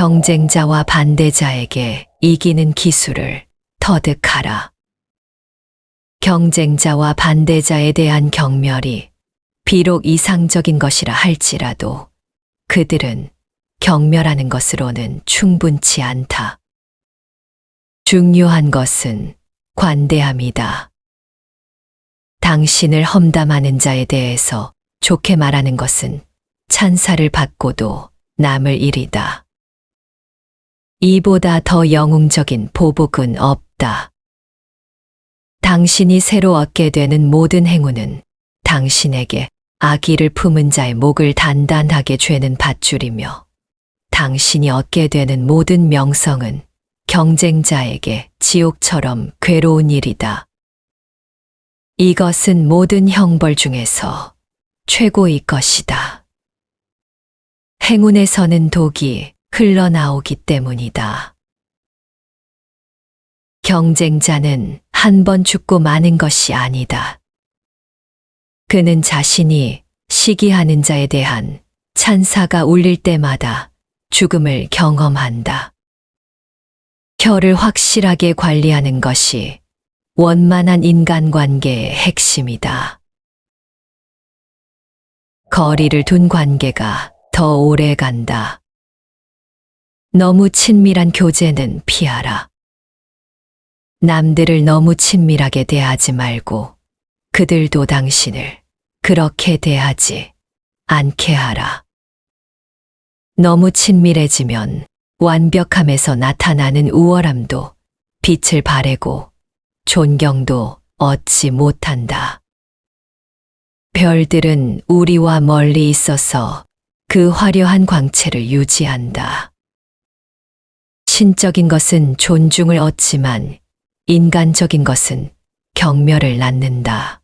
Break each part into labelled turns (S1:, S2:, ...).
S1: 경쟁자와 반대자에게 이기는 기술을 터득하라. 경쟁자와 반대자에 대한 경멸이 비록 이상적인 것이라 할지라도 그들은 경멸하는 것으로는 충분치 않다. 중요한 것은 관대함이다. 당신을 험담하는 자에 대해서 좋게 말하는 것은 찬사를 받고도 남을 일이다. 이보다 더 영웅적인 보복은 없다. 당신이 새로 얻게 되는 모든 행운은 당신에게 악의를 품은 자의 목을 단단하게 죄는 밧줄이며 당신이 얻게 되는 모든 명성은 경쟁자에게 지옥처럼 괴로운 일이다. 이것은 모든 형벌 중에서 최고의 것이다. 행운에서는 독이 흘러나오기 때문이다. 경쟁자는 한 번 죽고 마는 것이 아니다. 그는 자신이 시기하는 자에 대한 찬사가 울릴 때마다 죽음을 경험한다. 혀를 확실하게 관리하는 것이 원만한 인간관계의 핵심이다. 거리를 둔 관계가 더 오래 간다. 너무 친밀한 교제는 피하라. 남들을 너무 친밀하게 대하지 말고 그들도 당신을 그렇게 대하지 않게 하라. 너무 친밀해지면 완벽함에서 나타나는 우월함도 빛을 발하고 존경도 얻지 못한다. 별들은 우리와 멀리 있어서 그 화려한 광채를 유지한다. 신적인 것은 존중을 얻지만 인간적인 것은 경멸을 낳는다.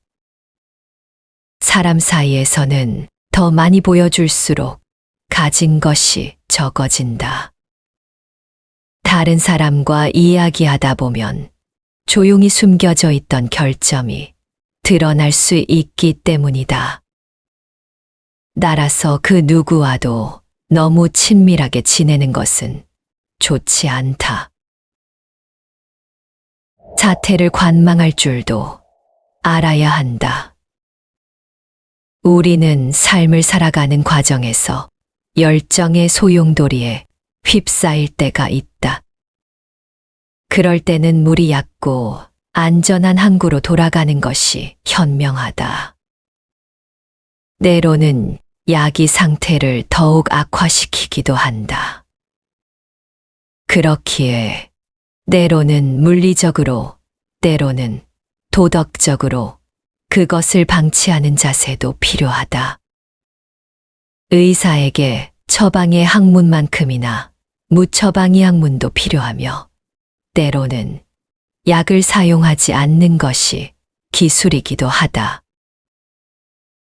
S1: 사람 사이에서는 더 많이 보여줄수록 가진 것이 적어진다. 다른 사람과 이야기하다 보면 조용히 숨겨져 있던 결점이 드러날 수 있기 때문이다. 따라서 그 누구와도 너무 친밀하게 지내는 것은 좋지 않다. 자태를 관망할 줄도 알아야 한다. 우리는 삶을 살아가는 과정에서 열정의 소용돌이에 휩싸일 때가 있다. 그럴 때는 물이 얕고 안전한 항구로 돌아가는 것이 현명하다. 때로는 약이 상태를 더욱 악화시키기도 한다. 그렇기에 때로는 물리적으로, 때로는 도덕적으로 그것을 방치하는 자세도 필요하다. 의사에게 처방의 학문만큼이나 무처방의 학문도 필요하며 때로는 약을 사용하지 않는 것이 기술이기도 하다.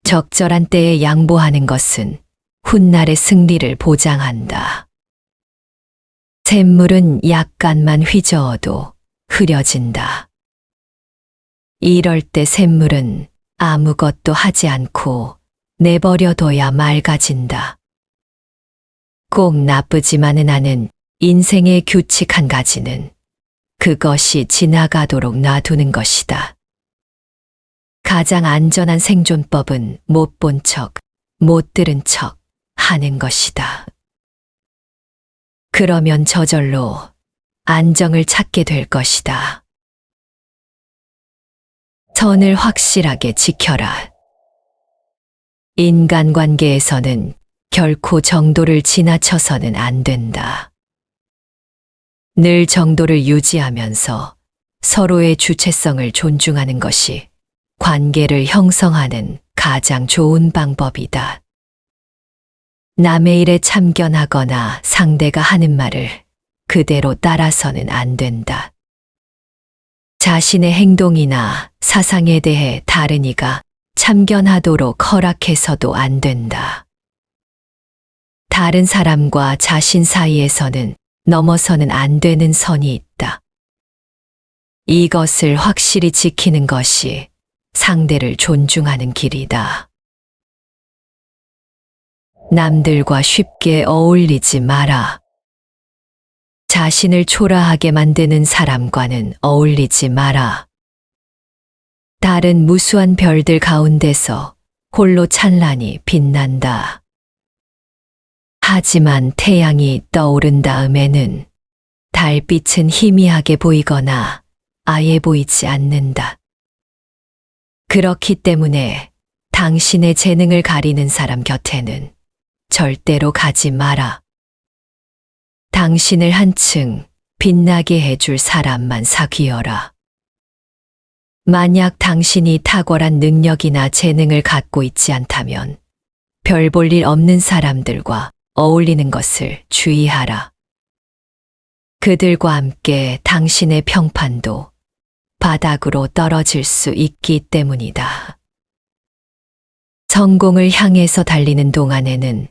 S1: 적절한 때에 양보하는 것은 훗날의 승리를 보장한다. 샘물은 약간만 휘저어도 흐려진다. 이럴 때 샘물은 아무것도 하지 않고 내버려둬야 맑아진다. 꼭 나쁘지만은 않은 인생의 규칙 한 가지는 그것이 지나가도록 놔두는 것이다. 가장 안전한 생존법은 못 본 척, 못 들은 척 하는 것이다. 그러면 저절로 안정을 찾게 될 것이다. 선을 확실하게 지켜라. 인간관계에서는 결코 정도를 지나쳐서는 안 된다. 늘 정도를 유지하면서 서로의 주체성을 존중하는 것이 관계를 형성하는 가장 좋은 방법이다. 남의 일에 참견하거나 상대가 하는 말을 그대로 따라서는 안 된다. 자신의 행동이나 사상에 대해 다른 이가 참견하도록 허락해서도 안 된다. 다른 사람과 자신 사이에서는 넘어서는 안 되는 선이 있다. 이것을 확실히 지키는 것이 상대를 존중하는 길이다. 남들과 쉽게 어울리지 마라. 자신을 초라하게 만드는 사람과는 어울리지 마라. 달은 무수한 별들 가운데서 홀로 찬란히 빛난다. 하지만 태양이 떠오른 다음에는 달빛은 희미하게 보이거나 아예 보이지 않는다. 그렇기 때문에 당신의 재능을 가리는 사람 곁에는 절대로 가지 마라. 당신을 한층 빛나게 해줄 사람만 사귀어라. 만약 당신이 탁월한 능력이나 재능을 갖고 있지 않다면 별 볼 일 없는 사람들과 어울리는 것을 주의하라. 그들과 함께 당신의 평판도 바닥으로 떨어질 수 있기 때문이다. 성공을 향해서 달리는 동안에는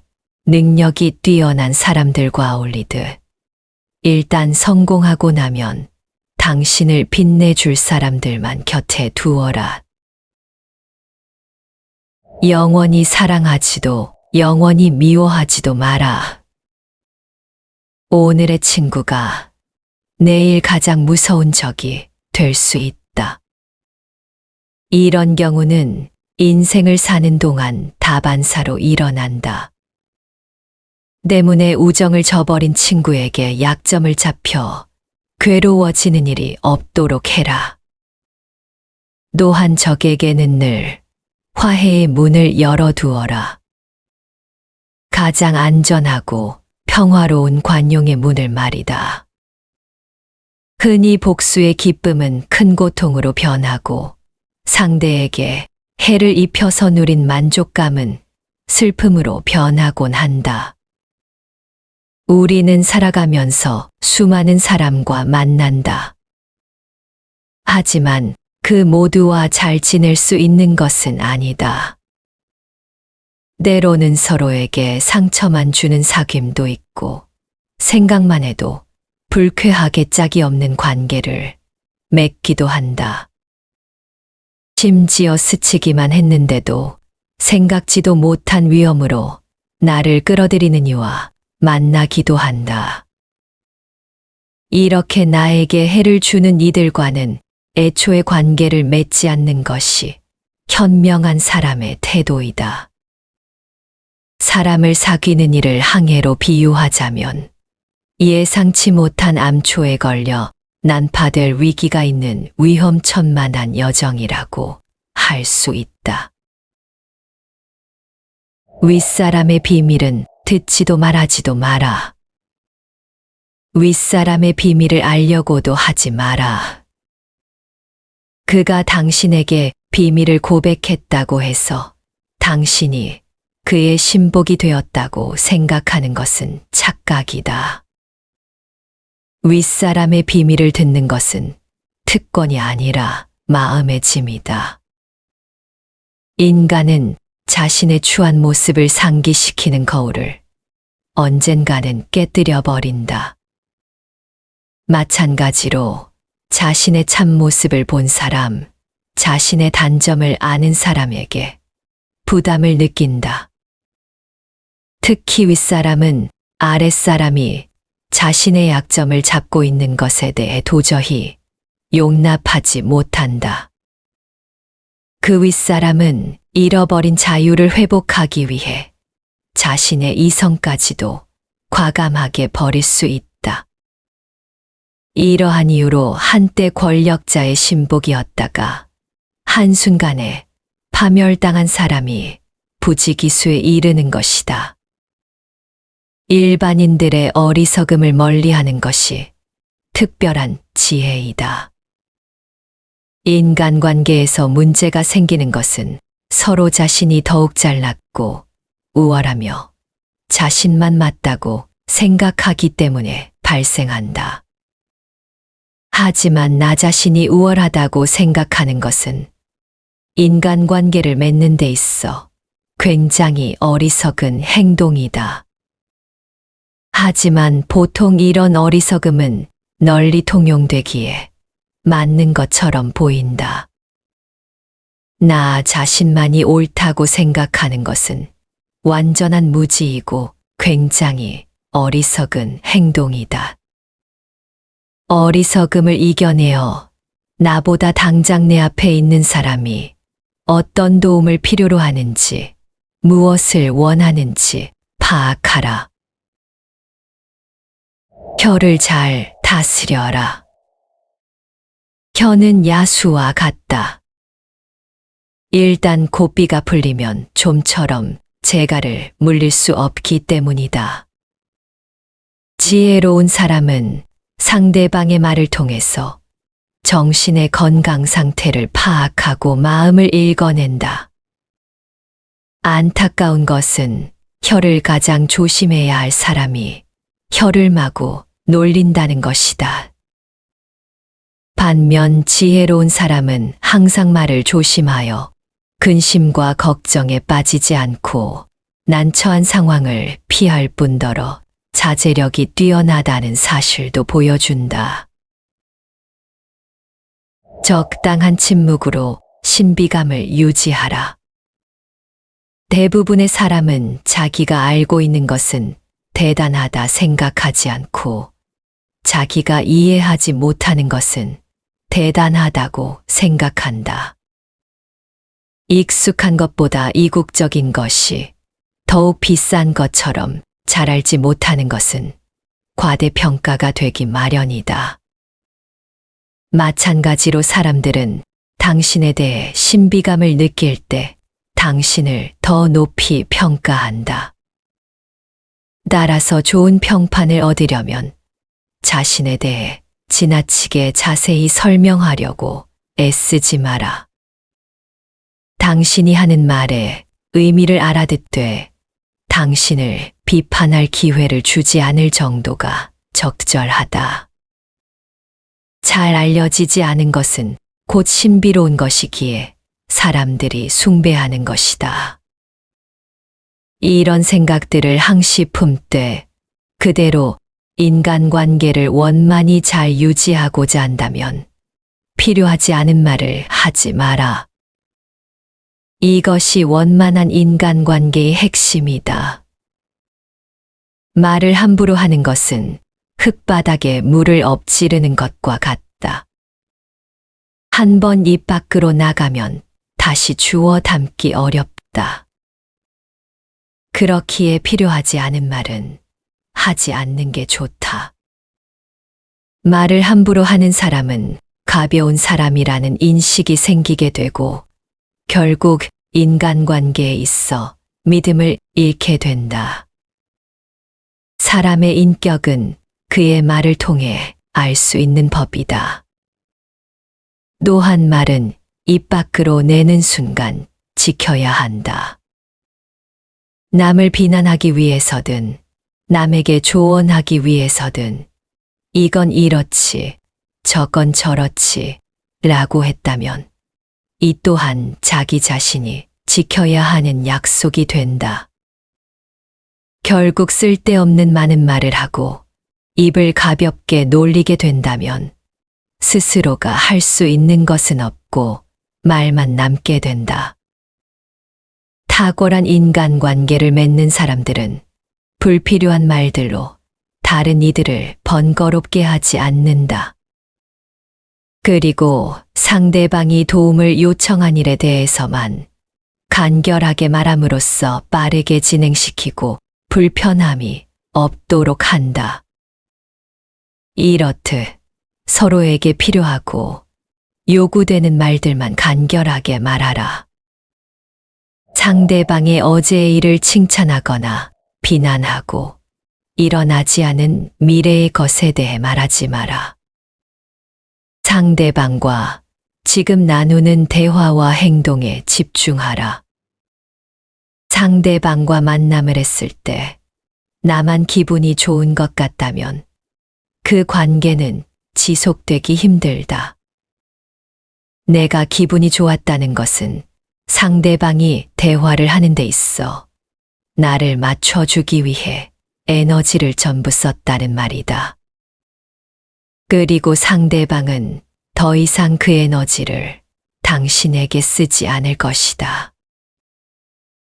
S1: 능력이 뛰어난 사람들과 어울리듯 일단 성공하고 나면 당신을 빛내줄 사람들만 곁에 두어라. 영원히 사랑하지도 영원히 미워하지도 마라. 오늘의 친구가 내일 가장 무서운 적이 될 수 있다. 이런 경우는 인생을 사는 동안 다반사로 일어난다. 때문에 우정을 저버린 친구에게 약점을 잡혀 괴로워지는 일이 없도록 해라. 또한 적에게는 늘 화해의 문을 열어두어라. 가장 안전하고 평화로운 관용의 문을 말이다. 흔히 복수의 기쁨은 큰 고통으로 변하고 상대에게 해를 입혀서 누린 만족감은 슬픔으로 변하곤 한다. 우리는 살아가면서 수많은 사람과 만난다. 하지만 그 모두와 잘 지낼 수 있는 것은 아니다. 때로는 서로에게 상처만 주는 사귐도 있고 생각만 해도 불쾌하게 짝이 없는 관계를 맺기도 한다. 심지어 스치기만 했는데도 생각지도 못한 위험으로 나를 끌어들이는 이와 만나기도 한다. 이렇게 나에게 해를 주는 이들과는 애초에 관계를 맺지 않는 것이 현명한 사람의 태도이다. 사람을 사귀는 일을 항해로 비유하자면 예상치 못한 암초에 걸려 난파될 위기가 있는 위험천만한 여정이라고 할 수 있다. 윗사람의 비밀은 듣지도 말하지도 마라. 윗사람의 비밀을 알려고도 하지 마라. 그가 당신에게 비밀을 고백했다고 해서 당신이 그의 신복이 되었다고 생각하는 것은 착각이다. 윗사람의 비밀을 듣는 것은 특권이 아니라 마음의 짐이다. 인간은 자신의 추한 모습을 상기시키는 거울을 언젠가는 깨뜨려 버린다. 마찬가지로 자신의 참모습을 본 사람, 자신의 단점을 아는 사람에게 부담을 느낀다. 특히 윗사람은 아랫사람이 자신의 약점을 잡고 있는 것에 대해 도저히 용납하지 못한다. 그 윗사람은 잃어버린 자유를 회복하기 위해 자신의 이성까지도 과감하게 버릴 수 있다. 이러한 이유로 한때 권력자의 신복이었다가 한순간에 파멸당한 사람이 부지기수에 이르는 것이다. 일반인들의 어리석음을 멀리하는 것이 특별한 지혜이다. 인간관계에서 문제가 생기는 것은 서로 자신이 더욱 잘났고 우월하며 자신만 맞다고 생각하기 때문에 발생한다. 하지만 나 자신이 우월하다고 생각하는 것은 인간관계를 맺는 데 있어 굉장히 어리석은 행동이다. 하지만 보통 이런 어리석음은 널리 통용되기에 맞는 것처럼 보인다. 나 자신만이 옳다고 생각하는 것은 완전한 무지이고 굉장히 어리석은 행동이다. 어리석음을 이겨내어 나보다 당장 내 앞에 있는 사람이 어떤 도움을 필요로 하는지, 무엇을 원하는지 파악하라. 혀를 잘 다스려라. 혀는 야수와 같다. 일단 고삐가 풀리면 좀처럼 재갈을 물릴 수 없기 때문이다. 지혜로운 사람은 상대방의 말을 통해서 정신의 건강 상태를 파악하고 마음을 읽어낸다. 안타까운 것은 혀를 가장 조심해야 할 사람이 혀를 마구 놀린다는 것이다. 반면 지혜로운 사람은 항상 말을 조심하여 근심과 걱정에 빠지지 않고 난처한 상황을 피할 뿐더러 자제력이 뛰어나다는 사실도 보여준다. 적당한 침묵으로 신비감을 유지하라. 대부분의 사람은 자기가 알고 있는 것은 대단하다 생각하지 않고 자기가 이해하지 못하는 것은 대단하다고 생각한다. 익숙한 것보다 이국적인 것이 더욱 비싼 것처럼 잘 알지 못하는 것은 과대평가가 되기 마련이다. 마찬가지로 사람들은 당신에 대해 신비감을 느낄 때 당신을 더 높이 평가한다. 따라서 좋은 평판을 얻으려면 자신에 대해 지나치게 자세히 설명하려고 애쓰지 마라. 당신이 하는 말에 의미를 알아듣되 당신을 비판할 기회를 주지 않을 정도가 적절하다. 잘 알려지지 않은 것은 곧 신비로운 것이기에 사람들이 숭배하는 것이다. 이런 생각들을 항시 품되 그대로 인간관계를 원만히 잘 유지하고자 한다면 필요하지 않은 말을 하지 마라. 이것이 원만한 인간관계의 핵심이다. 말을 함부로 하는 것은 흙바닥에 물을 엎지르는 것과 같다. 한 번 입 밖으로 나가면 다시 주워 담기 어렵다. 그렇기에 필요하지 않은 말은 하지 않는 게 좋다. 말을 함부로 하는 사람은 가벼운 사람이라는 인식이 생기게 되고 결국 인간관계에 있어 믿음을 잃게 된다. 사람의 인격은 그의 말을 통해 알 수 있는 법이다. 또한 말은 입 밖으로 내는 순간 지켜야 한다. 남을 비난하기 위해서든 남에게 조언하기 위해서든 이건 이렇지 저건 저렇지 라고 했다면 이 또한 자기 자신이 지켜야 하는 약속이 된다. 결국 쓸데없는 많은 말을 하고 입을 가볍게 놀리게 된다면 스스로가 할 수 있는 것은 없고 말만 남게 된다. 탁월한 인간관계를 맺는 사람들은 불필요한 말들로 다른 이들을 번거롭게 하지 않는다. 그리고 상대방이 도움을 요청한 일에 대해서만 간결하게 말함으로써 빠르게 진행시키고 불편함이 없도록 한다. 이렇듯 서로에게 필요하고 요구되는 말들만 간결하게 말하라. 상대방의 어제의 일을 칭찬하거나 비난하고 일어나지 않은 미래의 것에 대해 말하지 마라. 상대방과 지금 나누는 대화와 행동에 집중하라. 상대방과 만남을 했을 때 나만 기분이 좋은 것 같다면 그 관계는 지속되기 힘들다. 내가 기분이 좋았다는 것은 상대방이 대화를 하는 데 있어 나를 맞춰주기 위해 에너지를 전부 썼다는 말이다. 그리고 상대방은 더 이상 그 에너지를 당신에게 쓰지 않을 것이다.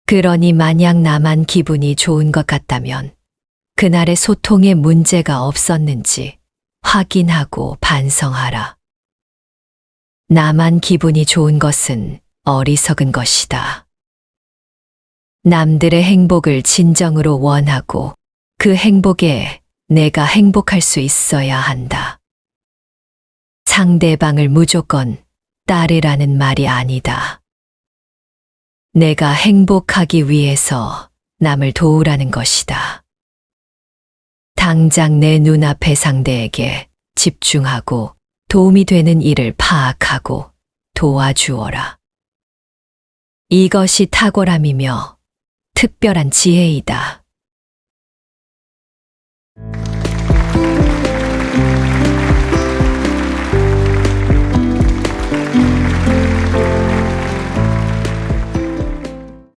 S1: 그러니 만약 나만 기분이 좋은 것 같다면 그날의 소통에 문제가 없었는지 확인하고 반성하라. 나만 기분이 좋은 것은 어리석은 것이다. 남들의 행복을 진정으로 원하고 그 행복에 내가 행복할 수 있어야 한다. 상대방을 무조건 따르라는 말이 아니다. 내가 행복하기 위해서 남을 도우라는 것이다. 당장 내 눈앞의 상대에게 집중하고 도움이 되는 일을 파악하고 도와주어라. 이것이 탁월함이며 특별한 지혜이다.